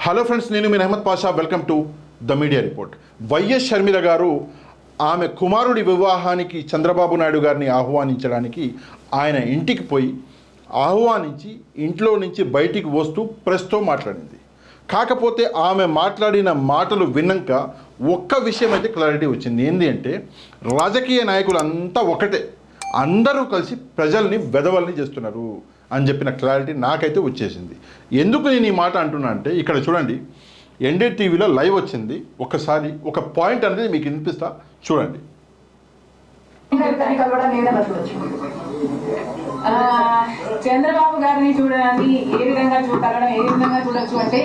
Hello friends, నేను మీ Ahmed Pasha. Welcome to the media report. YS Sharmila garu ఆమె కుమారుడి వివాహానికి చంద్రబాబు నాయుడు గారిని ఆహ్వానించడానికి ఆయన ఇంటికి పోయి ఆహ్వానించి ఇంట్లో నుంచి బయటికి వస్తూ ప్రెస్తో మాట్లాడింది. కాకపోతే ఆమె మాట్లాడిన మాటలు విన్నాక ఒక్క విషయం అయితే క్లారిటీ వచ్చింది. ఏంటి అంటే, రాజకీయ నాయకులంతా ఒకటే, అందరూ కలిసి ప్రజల్ని వెధవల్ని చేస్తున్నారు అని చెప్పిన క్లారిటీ నాకైతే వచ్చేసింది. ఎందుకు నేను ఈ మాట అంటున్నా అంటే, ఇక్కడ చూడండి, ఎన్డీటీవీలో లైవ్ వచ్చింది. ఒకసారి ఒక పాయింట్ అనేది మీకు వినిపిస్తా, చూడండి. చంద్రబాబు గారిని చూడడానికి ఏ విధంగా చూడొచ్చు అంటే,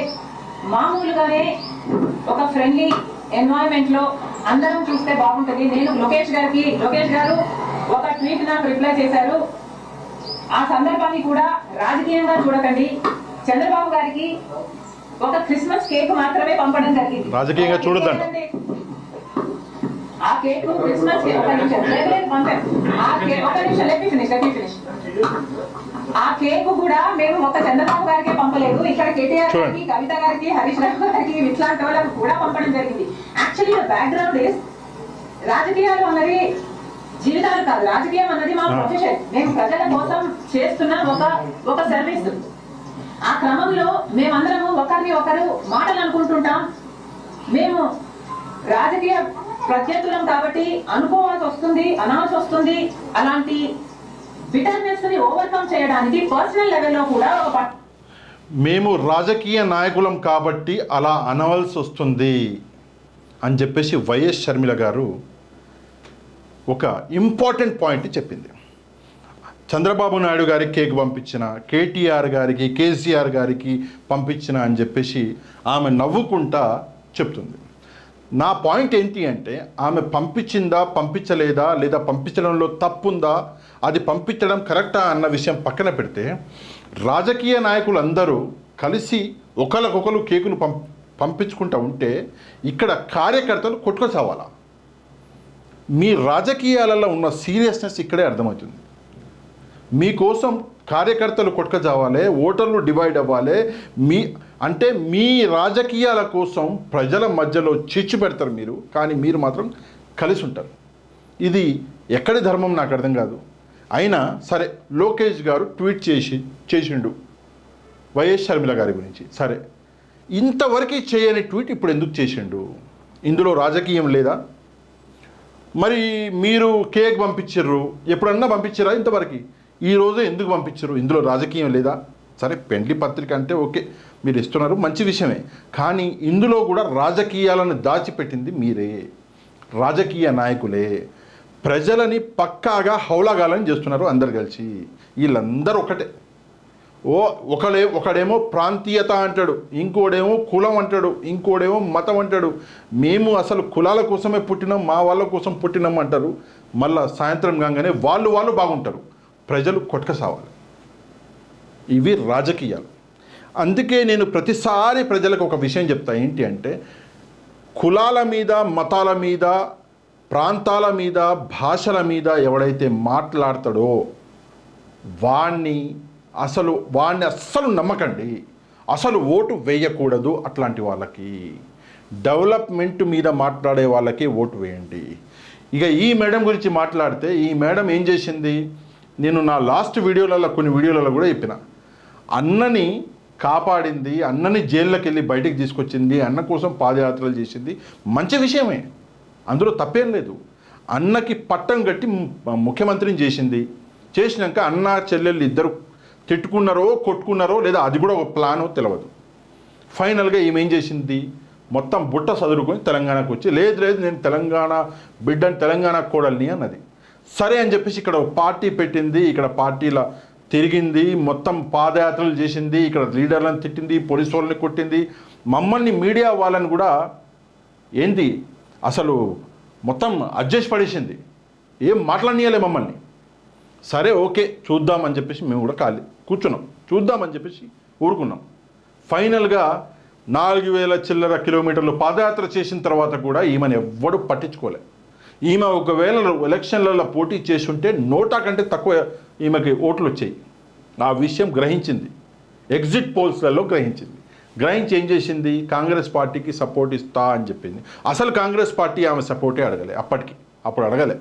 మామూలుగానే ఒక ఫ్రెండ్లీ ఎన్వైరన్మెంట్ లో అందరం చూస్తే బాగుంటుంది. నేను లోకేష్ గారు ఒక ట్వీట్ నాకు రిప్లై చేశారు. ఆ సందర్భాన్ని కూడా రాజకీయంగా చూడకండి. చంద్రబాబు గారికి ఒక క్రిస్మస్ కేక్ మాత్రమే పంపడం జరిగింది. రాజకీయంగా చూడదండి. ఆ కేక్ క్రిస్మస్ ఆ కేక్ కూడా మేము ఒక చంద్రబాబు గారికి పంపలేదు. ఇక్కడ కేటీఆర్ గారికి, కవిత గారికి, హరీష్ రావు గారికి, ఇట్లాంటి వాళ్ళకి కూడా పంపడం జరిగింది. యాక్చువల్లీ బ్యాక్గ్రౌండ్ ఇస్, రాజకీయాలు అన్నది జీవితాలు కాదు. రాజకీయం అన్నది మా ప్రొఫెషన్. మేము ప్రజల కోసం చేస్తున్న ఒక సర్వీస్. ఆ క్రమంలో మేమందరము ఒకరిని ఒకరు మాటలు అనుకుంటుంటాం. మేము రాజకీయ ప్రత్యర్థులం కాబట్టి అనుకోవాల్సి వస్తుంది, అనాల్సి వస్తుంది. అలాంటి బిటర్నెస్ ని ఓవర్కమ్ చేయడానికి పర్సనల్ లెవెల్లో కూడా మేము రాజకీయ నాయకులం కాబట్టి అలా అనవలసి వస్తుంది అని చెప్పేసి వైఎస్ షర్మిల గారు ఒక ఇంపార్టెంట్ పాయింట్ చెప్పింది. చంద్రబాబు నాయుడు గారికి కేక్ పంపించిన, కేటీఆర్ గారికి, కేసీఆర్ గారికి పంపించిన అని చెప్పేసి ఆమె నవ్వుకుంటా చెప్తుంది. నా పాయింట్ ఏంటి అంటే, ఆమె పంపించిందా, పంపించలేదా, లేదా పంపించడంలో తప్పుందా, అది పంపించడం కరెక్టా అన్న విషయం పక్కన పెడితే, రాజకీయ నాయకులు అందరూ కలిసి ఒకరికొకరు కేకులు పంపించుకుంటూ ఉంటే ఇక్కడ కార్యకర్తలు కొట్టుకొచ్చావాలా? మీ రాజకీయాలలో ఉన్న సీరియస్నెస్ ఇక్కడే అర్థమవుతుంది. మీకోసం కార్యకర్తలు కొట్టుకుచావాలి, ఓటర్లు డివైడ్ అవ్వాలి. మీ రాజకీయాల కోసం ప్రజల మధ్యలో చిచ్చు పెడతారు మీరు, కానీ మీరు మాత్రం కలిసి ఉంటారు. ఇది ఎక్కడి ధర్మం నాకు అర్థం కాదు. అయినా సరే, లోకేష్ గారు ట్వీట్ చేసిండు వైఎస్ షర్మిల గారి గురించి. సరే, ఇంతవరకు చేయని ట్వీట్ ఇప్పుడు ఎందుకు చేసిండు? ఇందులో రాజకీయం లేదా? మరి మీరు కేక్ పంపించర్రు, ఎప్పుడన్నా పంపించారా ఇంతవరకు? ఈరోజు ఎందుకు పంపించరు? ఇందులో రాజకీయం లేదా? సరే, పెండ్లి పత్రిక అంటే ఓకే, మీరు ఇస్తున్నారు, మంచి విషయమే. కానీ ఇందులో కూడా రాజకీయాలను దాచిపెట్టింది మీరే, రాజకీయ నాయకులే. ప్రజలని పక్కాగా హౌలాగాలని చేస్తున్నారు అందరు కలిసి. వీళ్ళందరూ ఒకటే. ఒకడేమో ప్రాంతీయత అంటాడు, ఇంకోడేమో కులం అంటాడు, ఇంకోడేమో మతం అంటాడు. మేము అసలు కులాల కోసమే పుట్టినాం, మా వాళ్ళ కోసం పుట్టినాం అంటారు. మళ్ళా సాయంత్రం కాగానే వాళ్ళు బాగుంటారు, ప్రజలు కొట్టుకసావాలి. ఇవి రాజకీయాలు. అందుకే నేను ప్రతిసారి ప్రజలకు ఒక విషయం చెప్తా. ఏంటి అంటే, కులాల మీద, మతాల మీద, ప్రాంతాల మీద, భాషల మీద ఎవడైతే మాట్లాడతాడో వాణ్ణి అస్సలు నమ్మకండి. అసలు ఓటు వేయకూడదు అట్లాంటి వాళ్ళకి. డెవలప్మెంట్ మీద మాట్లాడే వాళ్ళకి ఓటు వేయండి. ఇక ఈ మేడం గురించి మాట్లాడితే, ఈ మేడం ఏం చేసింది? నేను నా లాస్ట్ వీడియోలలో, కొన్ని వీడియోలలో కూడా చెప్పిన, అన్నని కాపాడింది, అన్నని జైల్లోకి వెళ్ళి బయటికి తీసుకొచ్చింది, అన్న కోసం పాదయాత్రలు చేసింది, మంచి విషయమే, అందులో తప్పేం లేదు. అన్నకి పట్టం కట్టి ముఖ్యమంత్రిని చేసినాక అన్న చెల్లెళ్ళు ఇద్దరు తిట్టుకున్నారో కొట్టుకున్నారో లేదా అది కూడా ఒక ప్లానో తెలియదు. ఫైనల్గా ఈమె ఏం చేసింది? మొత్తం బుట్ట సదురుకొని తెలంగాణకు వచ్చి, లేదు నేను తెలంగాణ బిడ్డని, తెలంగాణ కోడల్ని అన్నది. సరే అని చెప్పేసి ఇక్కడ పార్టీ పెట్టింది, ఇక్కడ పార్టీల తిరిగింది, మొత్తం పాదయాత్రలు చేసింది, ఇక్కడ లీడర్లను తిట్టింది, పోలీసు వాళ్ళని కొట్టింది, మమ్మల్ని మీడియా వాళ్ళని కూడా ఏంది అసలు మొత్తం అడ్జస్ట్ పడేసింది, ఏం మాట్లాడనీయలే మమ్మల్ని. సరే ఓకే, చూద్దామని చెప్పేసి మేము కూడా కూర్చున్నాం, చూద్దామని చెప్పేసి ఊరుకున్నాం. ఫైనల్గా 4000 చిల్లర కిలోమీటర్లు పాదయాత్ర చేసిన తర్వాత కూడా ఈమెను ఎవ్వడూ పట్టించుకోలే. ఈమె ఒకవేళ ఎలక్షన్లలో పోటీ చేసి ఉంటే 100 కంటే తక్కువ ఈమెకి ఓట్లు వచ్చాయి. ఆ విషయం గ్రహించింది, ఎగ్జిట్ పోల్స్లలో గ్రహించింది. గ్రహించి ఏం చేసింది, కాంగ్రెస్ పార్టీకి సపోర్ట్ ఇస్తా అని చెప్పింది. అసలు కాంగ్రెస్ పార్టీ ఆమె సపోర్టే అడగలే, అప్పుడు అడగలే,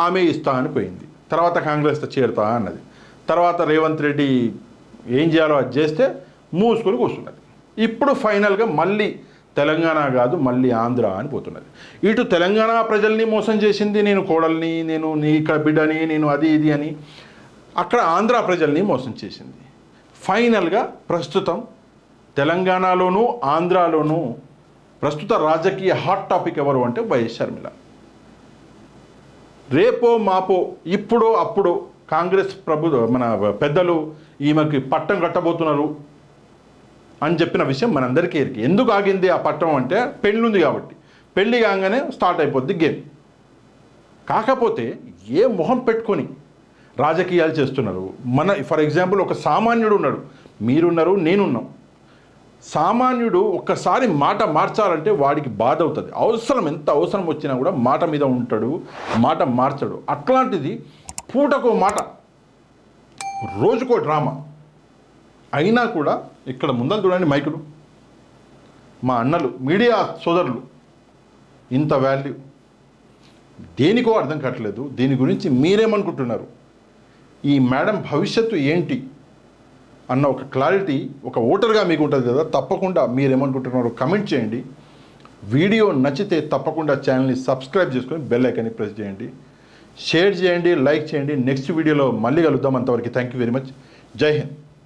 ఆమె ఇస్తా అని పోయింది. తర్వాత కాంగ్రెస్తో చేరుతా అన్నది. తర్వాత రేవంత్ రెడ్డి ఏం చేయాలో అది చేస్తే మూసుకొని కూర్చున్నది. ఇప్పుడు ఫైనల్గా మళ్ళీ తెలంగాణ కాదు మళ్ళీ ఆంధ్ర అని పోతున్నది. ఇటు తెలంగాణ ప్రజల్ని మోసం చేసింది, నేను కోడల్ని, నేను నీ ఇక్కడ బిడ్డని, నేను అది ఇది అని. అక్కడ ఆంధ్ర ప్రజల్ని మోసం చేసింది. ఫైనల్గా ప్రస్తుతం తెలంగాణలోనూ ఆంధ్రాలోనూ ప్రస్తుత రాజకీయ హాట్ టాపిక్ ఎవరు అంటే వైఎస్ షర్మిల. రేపో మాపో ఇప్పుడో అప్పుడో కాంగ్రెస్ మన పెద్దలు ఈమెకి పట్టం కట్టబోతున్నారు అని చెప్పిన విషయం మనందరికీ ఎరికే. ఎందుకు ఆగింది ఆ పట్టం అంటే పెళ్ళి ఉంది కాబట్టి. పెళ్ళి కాగానే స్టార్ట్ అయిపోద్ది గేమ్. కాకపోతే ఏ మొహం పెట్టుకొని రాజకీయాలు చేస్తున్నారు. ఫర్ ఎగ్జాంపుల్ ఒక సామాన్యుడు ఉన్నాడు, మీరున్నారు, నేనున్నాం. సామాన్యుడు ఒక్కసారి మాట మార్చాలంటే వాడికి బాధ అవుతుంది. ఎంత అవసరం వచ్చినా కూడా మాట మీద ఉంటాడు, మాట మార్చడు. అట్లాంటిది పూటకో మాట, రోజుకో డ్రామా. అయినా కూడా ఇక్కడ ముందర చూడండి మైకులు, మా అన్నలు, మీడియా సోదరులు, ఇంత వాల్యూ దేనికో అర్థం కావట్లేదు. దీని గురించి మీరేమనుకుంటున్నారు? ఈ మేడం భవిష్యత్తు ఏంటి అన్న ఒక క్లారిటీ ఒక ఓటర్గా మీకు ఉంటుంది కదా. తప్పకుండా మీరేమనుకుంటున్నారో కమెంట్ చేయండి. వీడియో నచ్చితే తప్పకుండా ఛానల్ని సబ్స్క్రైబ్ చేసుకొని బెల్ ఐకాన్ని ప్రెస్ చేయండి, షేర్ చేయండి, లైక్ చేయండి. నెక్స్ట్ వీడియోలో మళ్ళీ కలుద్దాం. అంతవరకు థ్యాంక్ యూ వెరీ మచ్. జై హింద్.